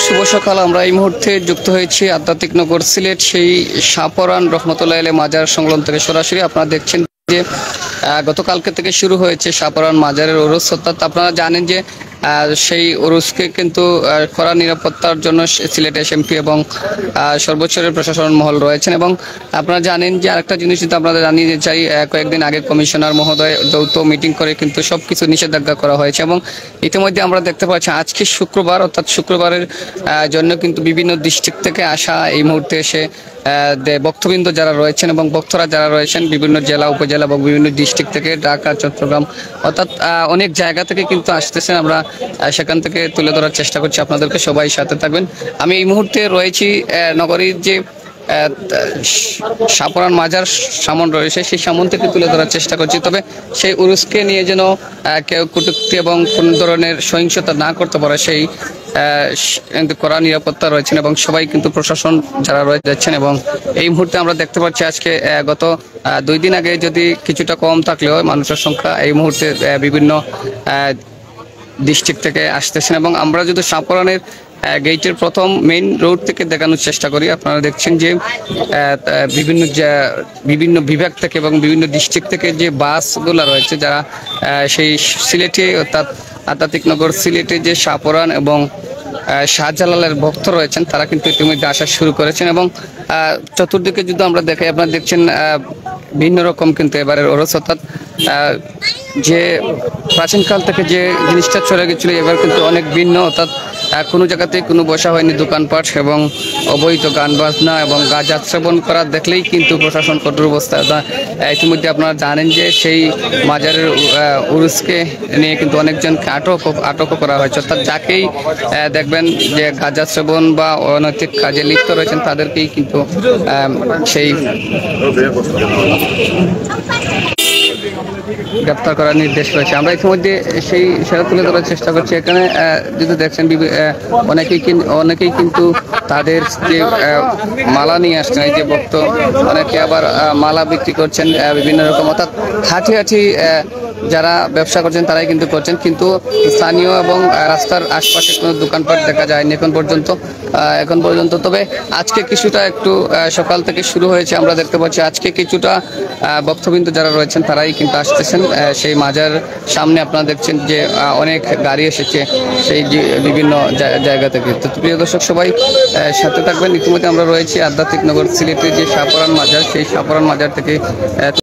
শুভ সকাল। আমরা এই মুহূর্তে যুক্ত হয়েছি আধ্যাত্মিক নগর সিলেট সেই শাহপরান রহমতুল্লাহ আলাইহি মাজার সংলগ্ন থেকে সরাসরি। আপনারা দেখছেন যে গতকালকে থেকে শুরু হয়েছে শাহপরান মাজারের উরুস। অর্থাৎ আপনারা জানেন যে সেই উরুসকে কিন্তু কড়া নিরাপত্তার জন্য সিলেট এসএমপি এবং সর্বোচ্চের প্রশাসন মহল রয়েছেন। এবং আপনারা জানেন যে আরেকটা জিনিস যদি আপনারা জানিয়ে চাই, কয়েকদিন আগে কমিশনার মহোদয় যৌথ মিটিং করে কিন্তু সবকিছু নিষেধাজ্ঞা করা হয়েছে। এবং ইতিমধ্যে আমরা দেখতে পাচ্ছি আজকে শুক্রবার, অর্থাৎ শুক্রবারের জন্য কিন্তু বিভিন্ন ডিস্ট্রিক্ট থেকে আসা এই মুহূর্তে এসে ভক্তবৃন্দ যারা রয়েছেন এবং ভক্তরা যারা রয়েছেন বিভিন্ন জেলা উপজেলা এবং বিভিন্ন ডিস্ট্রিক্ট থেকে, ঢাকা, চট্টগ্রাম, অর্থাৎ অনেক জায়গা থেকে কিন্তু আসতেছেন। আমরা সেখান থেকে তুলে ধরার চেষ্টা করছি আপনাদেরকে, সবাই সাথে থাকবেন। আমি এই মুহূর্তে রয়েছি নগরীর যে শাহপরান মাজার সামন রয়েছে সেই সামন থেকে তুলে ধরার চেষ্টা করছি। তবে সেই উরুসকে নিয়ে যেন কেউ কটূক্তি এবং কোন ধরনের সহিংসতা না করতে পারে সেই কড়া নিরাপত্তা রয়েছেন এবং সবাই কিন্তু প্রশাসন যারা রয়ে যাচ্ছেন। এবং এই মুহূর্তে আমরা দেখতে পাচ্ছি আজকে গত 2 দিন আগে যদি কিছুটা কম থাকলেও মানুষের সংখ্যা এই মুহূর্তে বিভিন্ন ডিস্ট্রিক্ট থেকে আসতেছেন। এবং আমরা যদি শাহপরানের গেটের প্রথম মেইন রোড থেকে দেখানোর চেষ্টা করি, আপনারা দেখছেন যে বিভিন্ন বিভাগ থেকে এবং বিভিন্ন ডিস্ট্রিক্ট থেকে যে বাসগুলো রয়েছে যারা সেই সিলেটে অর্থাৎ আধ্যাত্মিক নগর সিলেটে যে শাহপরান এবং শাহজালালের ভক্ত রয়েছেন তারা কিন্তু ইতিমধ্যে আসা শুরু করেছেন। এবং চতুর্দিকে যদি আমরা দেখাই, আপনারা দেখছেন ভিন্ন রকম কিন্তু এবারের ওরস, অর্থাৎ যে প্রাচীনকাল থেকে যে জিনিসটা চলে গেছিল এবার কিন্তু অনেক ভিন্ন। অর্থাৎ কোনো জায়গাতেই কোনো বসা হয়নি দোকানপাট এবং অবৈধ গান বাজনা এবং গাঁজা সেবন করা দেখলেই কিন্তু প্রশাসন কঠোর অবস্থায়। ইতিমধ্যে আপনারা জানেন যে সেই মাজারের উরুসকে নিয়ে কিন্তু অনেকজনকে আটকও করা হয়েছে। অর্থাৎ যাকেই দেখবেন যে গাঁজা সেবন বা অনৈতিক কাজে লিপ্ত রয়েছেন তাদেরকেই কিন্তু সেই গ্রেপ্তার করার নির্দেশ রয়েছে। আমরা ইতিমধ্যে সেটা তুলে ধরার চেষ্টা করছি। এখানে যদি দেখছেন অনেকেই কিন্তু তাদের যে মালা নিয়ে আসছেন, এই যে ভক্ত অনেকে আবার মালা বিক্রি করছেন বিভিন্ন রকম, অর্থাৎ হাঁটি যারা ব্যবসা করছেন তারাই কিন্তু করছেন, কিন্তু স্থানীয় এবং রাস্তার আশপাশে কোনো দোকানপাট দেখা যায়নি এখন পর্যন্ত। তবে আজকে কিছুটা একটু সকাল থেকে শুরু হয়েছে, আমরা দেখতে পাচ্ছি আজকে কিছুটা ভক্তবৃন্দ যারা রয়েছেন তারাই কিন্তু আসতেছেন সেই মাজার সামনে। আপনারা দেখছেন যে অনেক গাড়ি এসেছে সেই বিভিন্ন জায়গা থেকে। তো প্রিয় দর্শক সবাই সাথে থাকবেন। ইতিমধ্যে আমরা রয়েছি আধ্যাত্মিক নগর সিলেটের যে শাহপরান মাজার, সেই শাহপরান মাজার থেকে